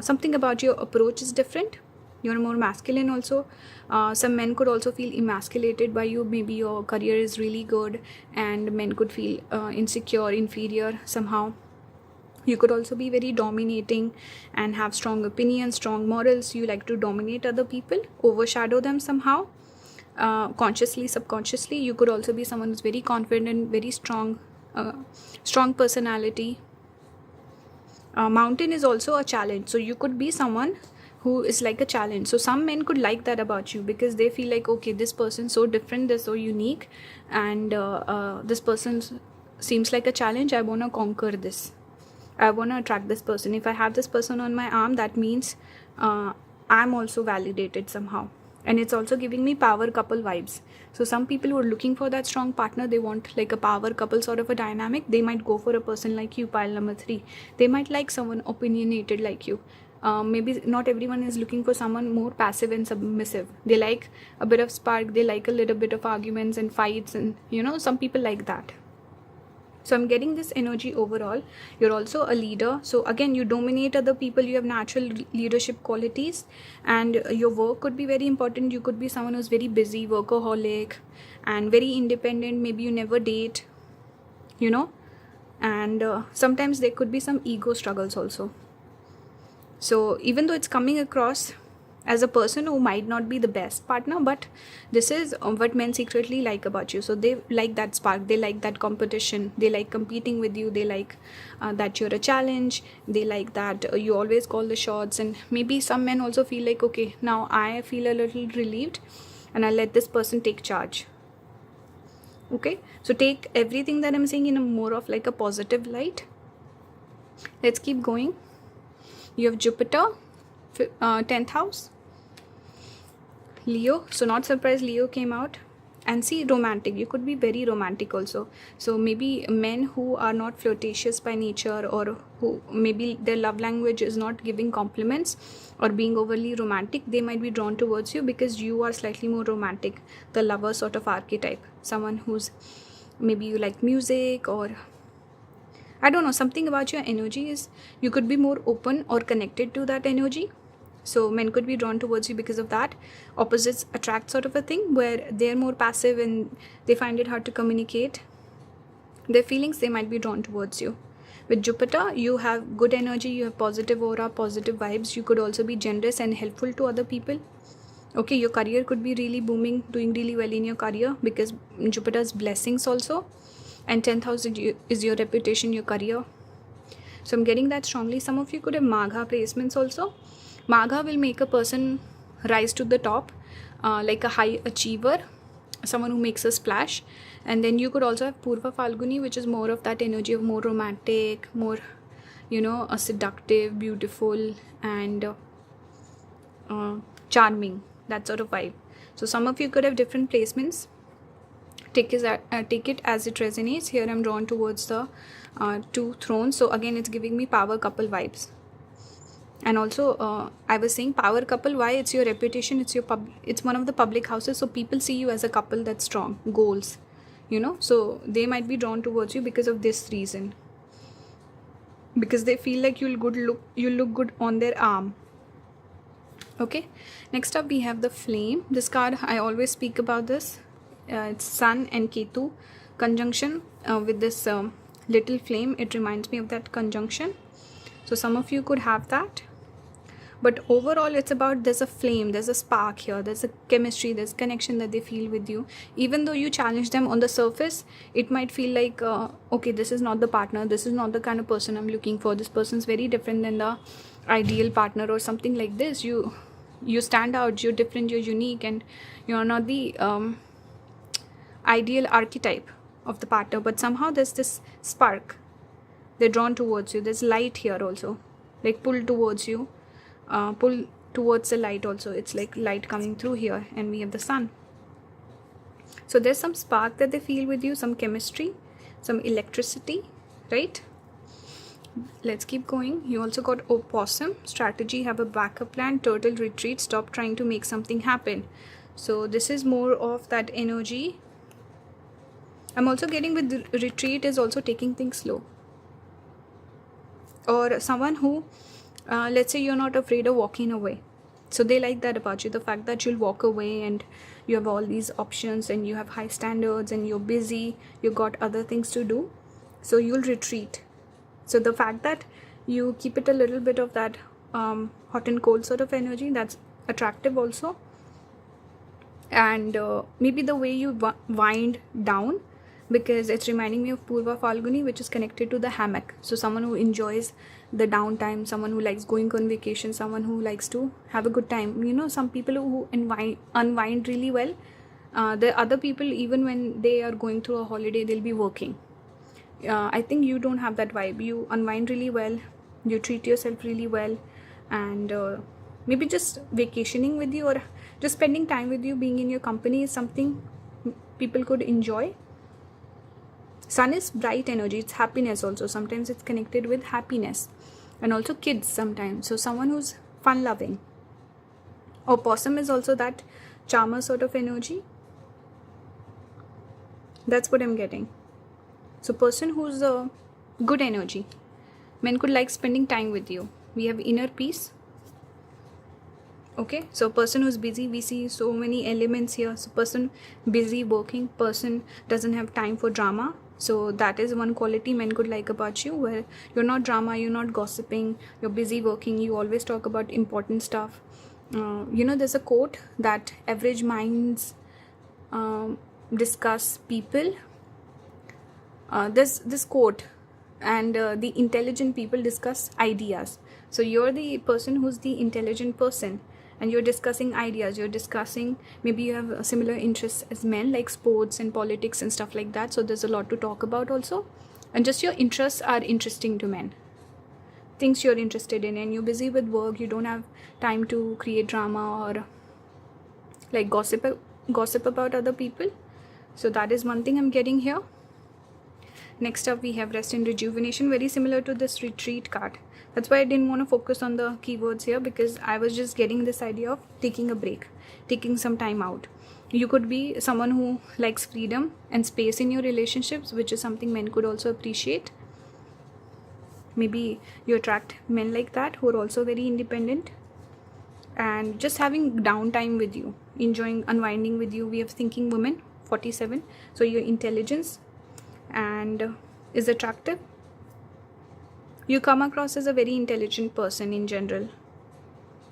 something about your approach is different. You're more masculine also. Some men could also feel emasculated by you. Maybe your career is really good and men could feel insecure, inferior somehow. You could also be very dominating and have strong opinions, strong morals. You like to dominate other people, overshadow them somehow, consciously, subconsciously. You could also be someone who's very confident, very strong personality. Mountain is also a challenge. So you could be someone who is like a challenge. So some men could like that about you, because they feel like, okay, this person's so different, they're so unique, and this person seems like a challenge. I want to conquer this. I want to attract this person. If I have this person on my arm, that means I'm also validated somehow. And it's also giving me power couple vibes. So some people who are looking for that strong partner, they want like a power couple sort of a dynamic, they might go for a person like you, pile number 3. They might like someone opinionated like you. Maybe not everyone is looking for someone more passive and submissive. They like a bit of spark, they like a little bit of arguments and fights, and some people like that. So I'm getting this energy overall. You're also a leader. So again, you dominate other people. You have natural leadership qualities, and your work could be very important. You could be someone who's very busy, workaholic, and very independent. Maybe you never date, and sometimes there could be some ego struggles also. So even though it's coming across as a person who might not be the best partner, but this is what men secretly like about you. So they like that spark, they like that competition, they like competing with you, they like that you're a challenge, they like that you always call the shots. And maybe some men also feel like, okay, now I feel a little relieved and I'll let this person take charge. Okay, so take everything that I'm saying in a more of like a positive light. Let's keep going. You have Jupiter, 10th house, Leo. So not surprised Leo came out. And see, romantic, you could be very romantic also. So maybe men who are not flirtatious by nature, or who maybe their love language is not giving compliments or being overly romantic, they might be drawn towards you because you are slightly more romantic, the lover sort of archetype. Someone who's, maybe you like music, or I don't know, something about your energy is you could be more open or connected to that energy. So men could be drawn towards you because of that. Opposites attract sort of a thing, where they're more passive and they find it hard to communicate their feelings. They might be drawn towards you. With Jupiter, you have good energy, you have positive aura, positive vibes. You could also be generous and helpful to other people. Okay, your career could be really booming, doing really well in your career, because Jupiter's blessings also. And 10th house is your reputation, your career. So I'm getting that strongly. Some of you could have Magha placements also. Magha will make a person rise to the top, like a high achiever, someone who makes a splash. And then you could also have Purva Falguni, which is more of that energy of more romantic, more, a seductive, beautiful, and charming, that sort of vibe. So some of you could have different placements. Take it as it resonates. Here I'm drawn towards the 2 thrones. So again, it's giving me power couple vibes. And also I was saying power couple, why? It's your reputation, it's one of the public houses, so people see you as a couple that's strong, goals, so they might be drawn towards you because of this reason, because they feel like you'll look good on their arm. Okay, next up we have the Flame. This card, I always speak about this. It's Sun and Ketu conjunction with this little flame. It reminds me of that conjunction. So some of you could have that. But overall, it's about, there's a flame, there's a spark here, there's a chemistry, there's connection that they feel with you. Even though you challenge them on the surface, it might feel like, okay, this is not the partner, this is not the kind of person I'm looking for. This person's very different than the ideal partner or something like this. You stand out, you're different, you're unique, and you're not the ideal archetype of the partner. But somehow there's this spark. They're drawn towards you. There's light here also, like pull towards you. Pull towards the light also. It's like light coming through here, and we have the Sun. So there's some spark that they feel with you, some chemistry, some electricity, right? Let's keep going. You also got Opossum, strategy, have a backup plan, turtle, retreat, stop trying to make something happen. So this is more of that energy. I'm also getting with the retreat is also taking things slow, or someone who let's say you're not afraid of walking away. So they like that about you, the fact that you'll walk away and you have all these options and you have high standards and you're busy, you got other things to do, so you'll retreat. So the fact that you keep it a little bit of that hot and cold sort of energy, that's attractive also. And maybe the way you wind down, because it's reminding me of Purva Falguni, which is connected to the hammock. So someone who enjoys the downtime, someone who likes going on vacation, someone who likes to have a good time. Some people who unwind really well. The other people, even when they are going through a holiday, they'll be working. I think you don't have that vibe. You unwind really well, you treat yourself really well, and Maybe just vacationing with you or just spending time with you, being in your company is something people could enjoy. Sun is bright energy, it's happiness also. Sometimes it's connected with happiness, and also kids sometimes. So someone who's fun loving. Or possum is also that charmer sort of energy. That's what I'm getting. So person who's a good energy. Men could like spending time with you. We have inner peace. Okay, so person who's busy, we see so many elements here. So person busy working, person doesn't have time for drama. So that is one quality men could like about you, where you're not drama, you're not gossiping, you're busy working, you always talk about important stuff. There's a quote that average minds discuss people. There's this quote, and the intelligent people discuss ideas. So you're the person who's the intelligent person, and you're discussing ideas, you're discussing, maybe you have similar interests as men, like sports and politics and stuff like that. So there's a lot to talk about also, and just your interests are interesting to men, things you're interested in, and you're busy with work, you don't have time to create drama or like gossip about other people. So that is one thing I'm getting here. Next up we have rest and rejuvenation, very similar to this retreat card. That's why I didn't want to focus on the keywords here, because I was just getting this idea of taking a break, taking some time out. You could be someone who likes freedom and space in your relationships, which is something men could also appreciate. Maybe you attract men like that who are also very independent and just having downtime with you, enjoying unwinding with you. We have thinking women, 47. So your intelligence and is attractive. You come across as a very intelligent person in general,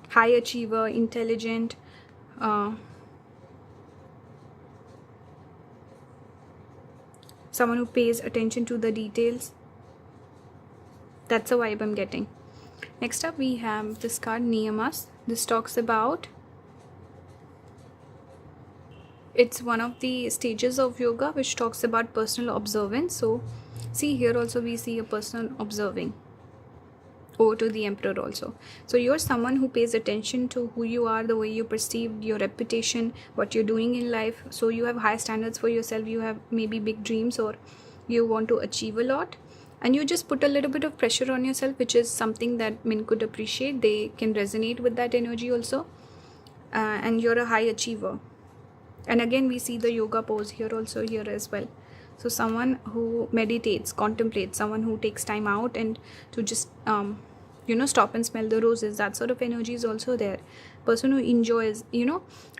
high achiever, intelligent, someone who pays attention to the details. That's a vibe I'm getting. Next up we have this card, Niyamas. This talks about, it's one of the stages of yoga which talks about personal observance. So see, here also we see a person observing. Over to the emperor also. So you're someone who pays attention to who you are, the way you perceived, your reputation, what you're doing in life. So you have high standards for yourself, you have maybe big dreams, or you want to achieve a lot, and you just put a little bit of pressure on yourself, which is something that men could appreciate. They can resonate with that energy also. And you're a high achiever. And again we see the yoga pose here also, here as well. So someone who meditates, contemplates, someone who takes time out and to just stop and smell the roses. That sort of energy is also there. Person who enjoys,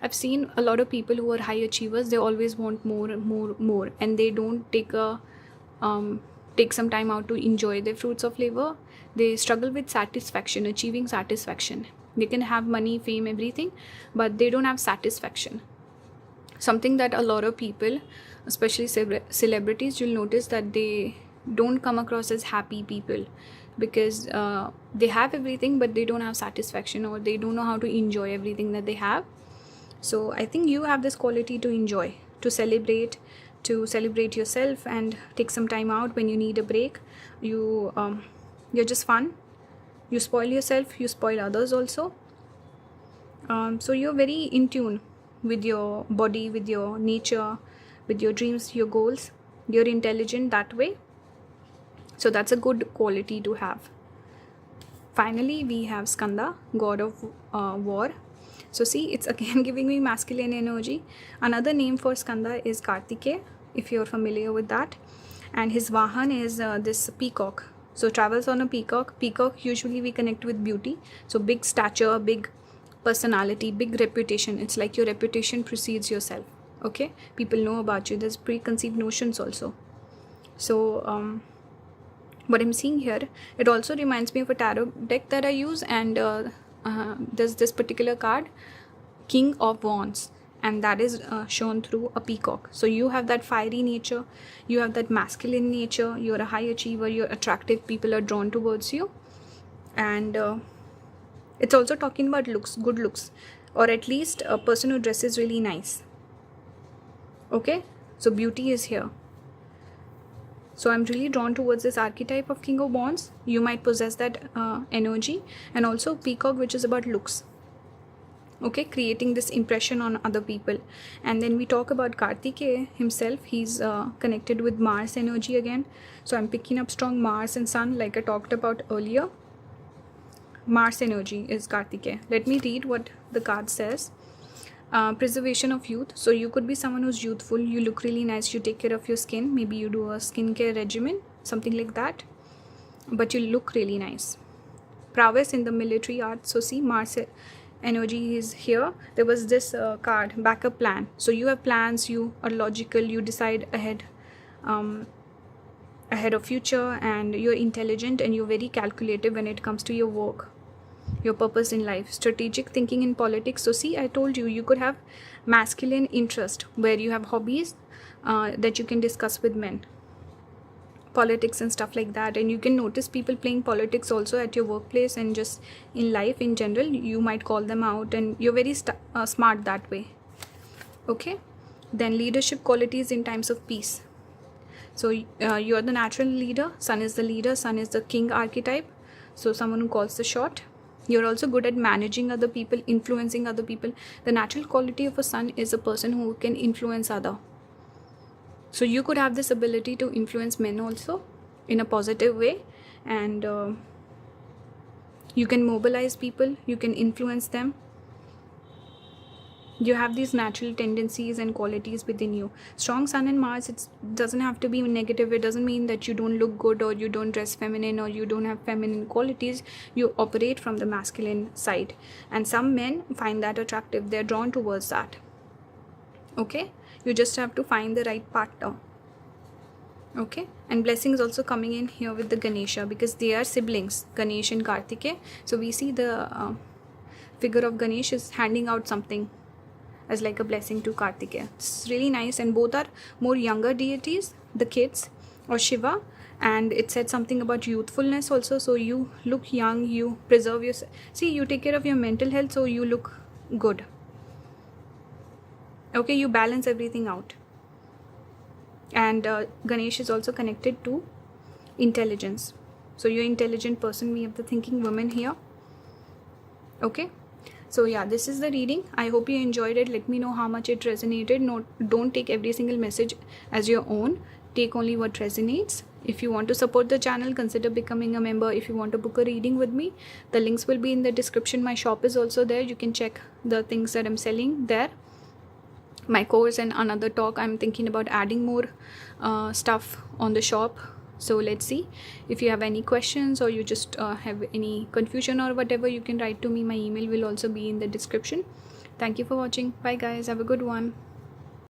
I've seen a lot of people who are high achievers, they always want more and more, and they don't take some time out to enjoy the fruits of labor. They struggle with satisfaction, achieving satisfaction. They can have money, fame, everything, but they don't have satisfaction. Something that a lot of people, especially celebrities, you'll notice that they don't come across as happy people, because they have everything but they don't have satisfaction, or they don't know how to enjoy everything that they have. So I think you have this quality to enjoy, to celebrate yourself and take some time out when you need a break. You're just fun. You spoil yourself, you spoil others also. So you're very in tune with your body, with your nature, with your dreams, your goals. You're intelligent that way. So that's a good quality to have. Finally, we have Skanda, god of war. So see, it's again giving me masculine energy. Another name for Skanda is Kartikeya, if you're familiar with that. And his Vahan is this peacock. So travels on a peacock. Peacock usually we connect with beauty. So big stature, big personality, big reputation. It's like your reputation precedes yourself. Okay, people know about you. There's preconceived notions also. So what I'm seeing here, it also reminds me of a tarot deck that I use, and there's this particular card, King of Wands, and that is shown through a peacock. So you have that fiery nature, you have that masculine nature, you're a high achiever, you're attractive, people are drawn towards you. And it's also talking about looks, good looks, or at least a person who dresses really nice. Okay, so beauty is here. So I'm really drawn towards this archetype of King of Wands. You might possess that energy. And also peacock, which is about looks. okay, creating this impression on other people. And then we talk about Kartikeya himself. He's connected with Mars energy again. So I'm picking up strong Mars and Sun, like I talked about earlier. Mars energy is Kartikeya. Let me read what the card says. Preservation of youth. So you could be someone who's youthful, you look really nice, you take care of your skin, maybe you do a skincare regimen, something like that, but you look really nice. Prowess in the military art. So see, Mars energy is here. There was this card, backup plan. So you have plans, you are logical, you decide ahead of future, and you're intelligent and you're very calculative when it comes to your work, your purpose in life. Strategic thinking in politics. So see, I told you, you could have masculine interest where you have hobbies that you can discuss with men, politics and stuff like that. And you can notice people playing politics also at your workplace and just in life in general. You might call them out, and you're very smart that way. Okay, then leadership qualities in times of peace. So you're the natural leader. Sun is the leader. Sun is the king archetype. So someone who calls the shot. You're also good at managing other people, influencing other people. The natural quality of a sun is a person who can influence other. So you could have this ability to influence men also in a positive way, and you can mobilize people, you can influence them. You have these natural tendencies and qualities within you. Strong Sun and Mars, it doesn't have to be negative. It doesn't mean that you don't look good, or you don't dress feminine, or you don't have feminine qualities. You operate from the masculine side, and some men find that attractive. They're drawn towards that. Okay, you just have to find the right partner. Okay, and blessings also coming in here with the Ganesha, because they are siblings, Ganesh and Kartikeya. So we see the figure of Ganesh is handing out something as like a blessing to Kartikeya. It's really nice, and both are more younger deities, the kids or Shiva, and it said something about youthfulness also. So you look young, you preserve your, see, you take care of your mental health, so you look good. Okay, you balance everything out. And Ganesh is also connected to intelligence. So you're an intelligent person. We have the thinking woman here. Okay, so yeah, this is the reading. I hope you enjoyed it. Let me know how much it resonated. No, don't take every single message as your own. Take only what resonates. If you want to support the channel, consider becoming a member. If you want to book a reading with me, the links will be in the description. My shop is also there. You can check the things that I'm selling there. My course and another talk, I'm thinking about adding more stuff on the shop. So let's see. If you have any questions, or you just have any confusion or whatever, you can write to me. My email will also be in the description. Thank you for watching. Bye guys, have a good one.